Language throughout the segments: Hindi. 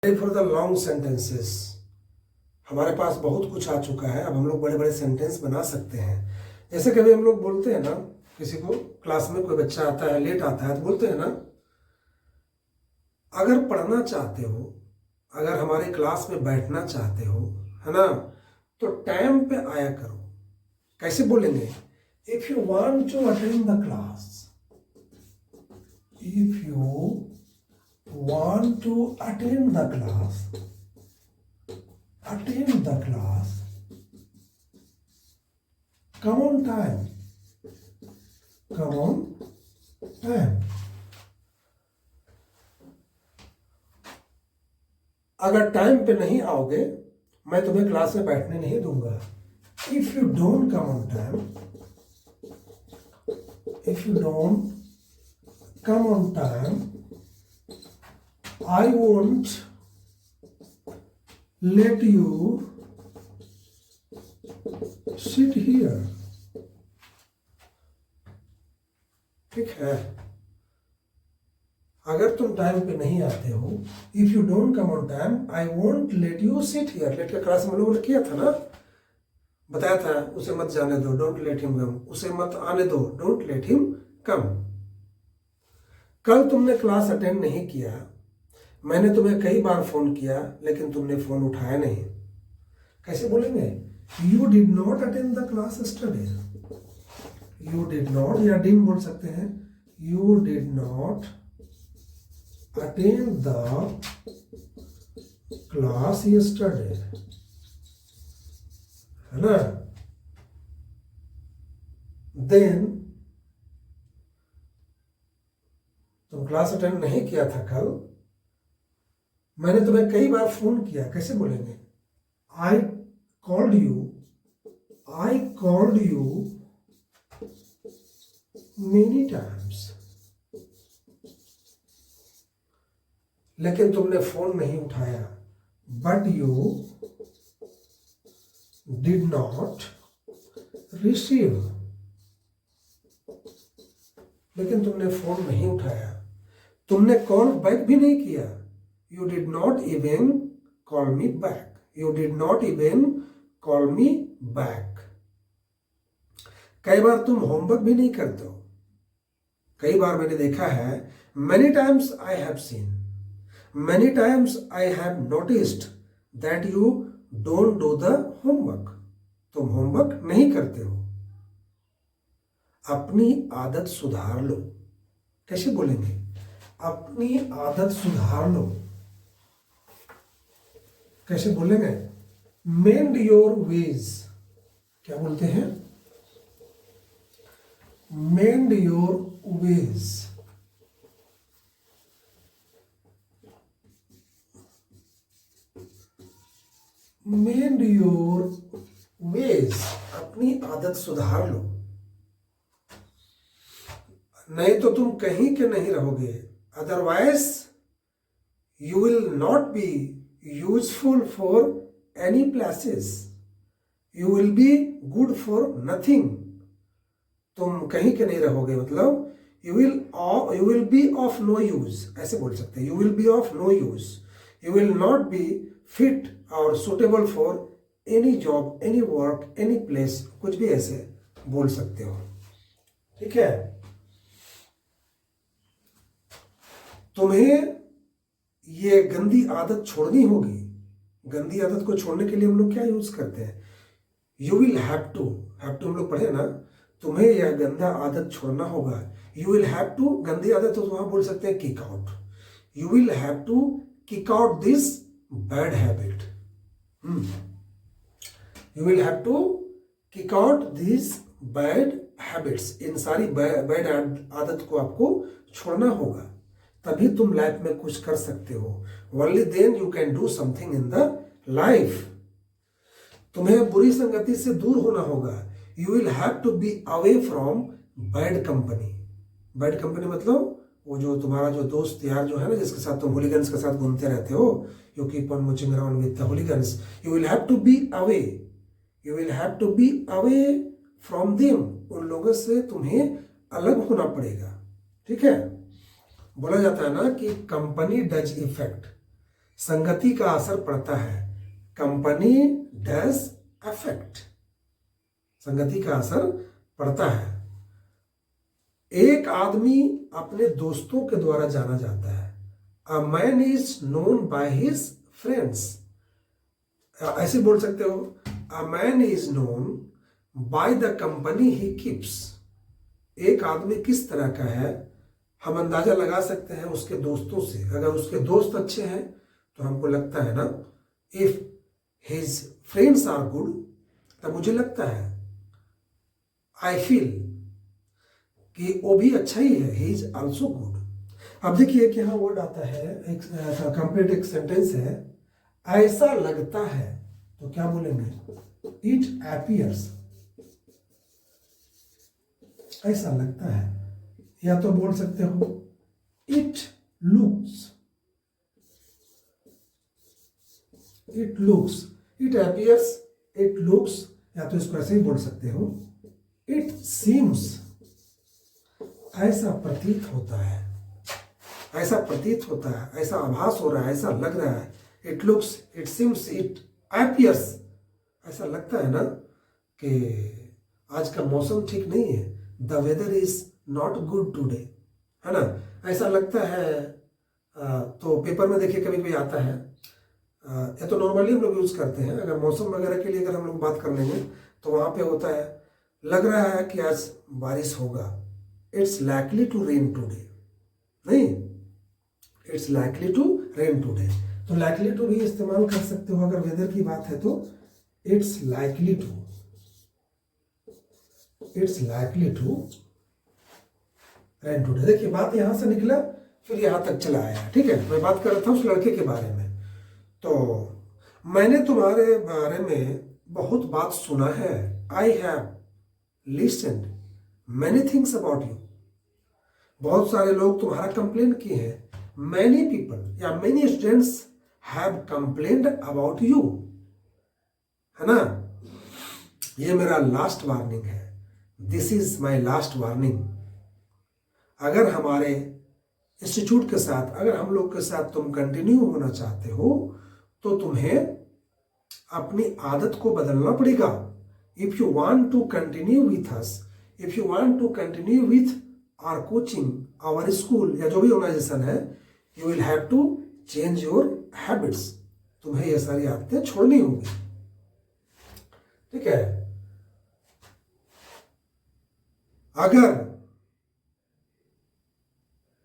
For the long sentences. हमारे पास बहुत कुछ आ चुका है, अब हम लोग बड़े बड़े सेंटेंस बना सकते हैं। जैसे कभी हम लोग बोलते हैं ना, किसी को क्लास में कोई बच्चा आता है, लेट आता है, तो बोलते हैं ना, अगर पढ़ना चाहते हो, अगर हमारे क्लास में बैठना चाहते हो, है ना, तो टाइम पे आया करो। कैसे बोलेंगे? If you want to attend the class, इफ यू want to attend the class, come on time, अगर टाइम पे नहीं आओगे मैं तुम्हें क्लास में बैठने नहीं दूंगा। If you don't come on time, I won't let you sit here। ठीक है, अगर तुम टाइम पे नहीं आते हो, if you don't come on time, I won't let you sit here. Late के क्लास में लोगों ने किया था ना, बताया था, उसे मत जाने दो, डोंट लेट हिम कम, उसे मत आने दो, डोंट लेट हिम कम। कल तुमने क्लास अटेंड नहीं किया, मैंने तुम्हें कई बार फोन किया लेकिन तुमने फोन उठाया नहीं। कैसे बोलेंगे? You did not attend the class yesterday. You did not, या डिड बोल सकते हैं, you did not attend the class yesterday, है ना। देन तुम क्लास अटेंड नहीं किया था कल, मैंने तुम्हें कई बार फोन किया। कैसे बोलेंगे? I called you many times, लेकिन तुमने फोन नहीं उठाया। But you did not receive, लेकिन तुमने फोन नहीं उठाया। तुमने कॉल बैक भी नहीं किया। You did not even call me back. You did not even call me back. कई बार तुम होमवर्क भी नहीं करते हो। कई बार मैंने देखा है, many times I have seen, many times I have noticed that you don't do the homework. तुम होमवर्क नहीं करते हो। अपनी आदत सुधार लो। कैसे बोलेंगे? अपनी आदत सुधार लो। कैसे बोलेंगे? मेंड योर वेज। क्या बोलते हैं? मेंड your ways. Mend your ways, अपनी आदत सुधार लो, नहीं तो तुम कहीं के नहीं रहोगे। Otherwise you will not be useful for any places, you will be good for nothing। तुम कहीं के नहीं रहोगे, मतलब you will be of no use, ऐसे बोल सकते हैं। you will be of no use, you will not be fit or suitable for any job, any work, any place, कुछ भी ऐसे बोल सकते हो। ठीक है, तुम्हें ये गंदी आदत छोड़नी होगी। गंदी आदत को छोड़ने के लिए हम लोग क्या यूज करते हैं? यू विल हैव टू हम लोग पढ़े ना, तुम्हें यह गंदा आदत छोड़ना होगा। यू विल हैव टू, गंदी आदत तो वहां बोल सकते हैं kick out. You will have to kick out this bad habit. You will have to kick out this bad habits. इन सारी बैड आदत को आपको छोड़ना होगा, तभी तुम लाइफ में कुछ कर सकते हो। Only then you can do something in the life. तुम्हें बुरी संगति से दूर होना होगा। You will have to be away from bad company. Bad company मतलब वो जो तुम्हारा जो दोस्त यार जो है ना, जिसके साथ तुम हुलिगन्स के साथ घूमते रहते हो, you keep on mooching around with the hooligans. You will have to be away, you will have to be away from them. उन लोगों से तुम्हें अलग होना पड़ेगा। ठीक है, बोला जाता है ना कि कंपनी डज इफेक्ट। संगति का असर पड़ता है, कंपनी डैश अफेक्ट, संगति का असर पड़ता है। एक आदमी अपने दोस्तों के द्वारा जाना जाता है, a man is known by his friends, ऐसे बोल सकते हो, a man is known by the company he keeps. एक आदमी किस तरह का है हम अंदाजा लगा सकते हैं उसके दोस्तों से। अगर उसके दोस्त अच्छे हैं तो हमको लगता है ना, if his friends are good, तब मुझे लगता है, आई फील कि वो भी अच्छा ही है, ही इज ऑल्सो गुड। अब देखिए कि यहाँ वर्ड आता है, एक कंप्लीट एक सेंटेंस है, ऐसा लगता है, तो क्या बोलेंगे, इट अपीयर्स, ऐसा लगता है। या तो बोल सकते हो it looks, it looks, it appears, it looks, या तो इसको ऐसे ही बोल सकते हो, इट सीम्स, ऐसा प्रतीत होता है, ऐसा प्रतीत होता है, ऐसा आभास हो रहा है, ऐसा लग रहा है। It looks, it seems, it appears, ऐसा लगता है ना कि आज का मौसम ठीक नहीं है, the weather is not good today, है ना, ऐसा लगता है। तो पेपर में देखिए कभी कभी आता है, या तो नॉर्मली हम लोग यूज करते हैं, अगर मौसम वगैरह के लिए अगर हम लोग बात कर लेंगे तो वहां पे होता है, लग रहा है कि आज बारिश होगा, it's likely to rain today, नहीं, it's likely to rain today. तो लाइकली टू भी इस्तेमाल कर सकते हो अगर वेदर की बात है तो, it's likely to, it's likely to rain today. देखिए बात यहां से निकला फिर यहां तक चला आया, ठीक है। मैं बात कर रहा था उस लड़के के बारे में, तो मैंने तुम्हारे बारे में बहुत बात सुना है, I have listened many things about you, बहुत सारे लोग तुम्हारा कंप्लेन किए हैं, मैनी पीपल या many students have complained about you, है ना। ये मेरा लास्ट वार्निंग है, this is my last warning. अगर हमारे इंस्टीट्यूट के साथ, अगर हम लोग के साथ तुम कंटिन्यू होना चाहते हो तो तुम्हें अपनी आदत को बदलना पड़ेगा। If you want to continue with us, if you want to continue with our coaching, our school या जो भी ऑर्गेनाइजेशन है, you will have to change your habits, तुम्हें ये सारी आदतें छोड़नी होंगी, ठीक है। अगर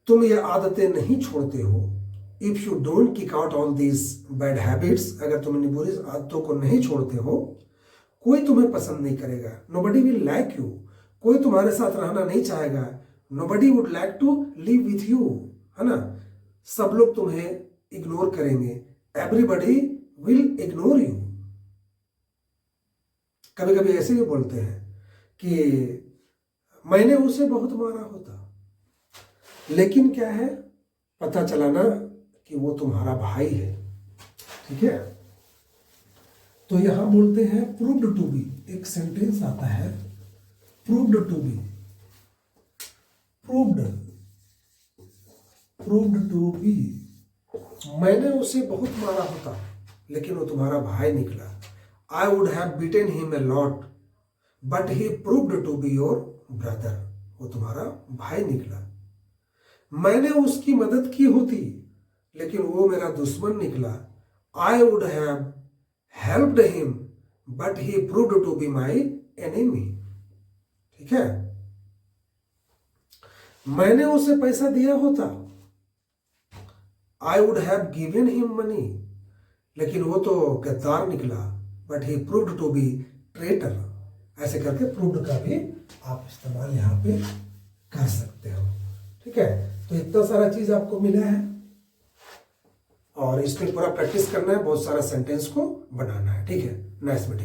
तुम ये आदतें नहीं छोड़ते हो, if you don't kick out all these bad habits, अगर तुम इन बुरी आदतों को नहीं छोड़ते हो, कोई तुम्हें पसंद नहीं करेगा, नोबडी विल लाइक यू, कोई तुम्हारे साथ रहना नहीं चाहेगा, nobody would like to live with you, है ना, सब लोग तुम्हें इग्नोर करेंगे, एवरीबडी विल इग्नोर यू। कभी कभी ऐसे भी बोलते हैं कि मैंने उसे बहुत मारा होता, लेकिन क्या है, पता चला ना कि वो तुम्हारा भाई है, ठीक है। तो यहां बोलते हैं प्रूव्ड टू बी, एक सेंटेंस आता है, proved to be, proved to be, मैंने उसे बहुत मारा होता लेकिन वो तुम्हारा भाई निकला। I would have beaten him a lot but he proved to be your brother, वो तुम्हारा भाई निकला। मैंने उसकी मदद की होती लेकिन वो मेरा दुश्मन निकला। I would have helped him but he proved to be my enemy, ठीक है। मैंने उसे पैसा दिया होता, I would have given him money, लेकिन वो तो गद्दार निकला, but he proved to be traitor. ऐसे करके प्रूव्ड का भी आप इस्तेमाल यहाँ पे कर सकते हो, ठीक है। तो इतना सारा चीज आपको मिला है और इस पर पूरा प्रैक्टिस करना है, बहुत सारा सेंटेंस को बनाना है, ठीक है। Nice meeting.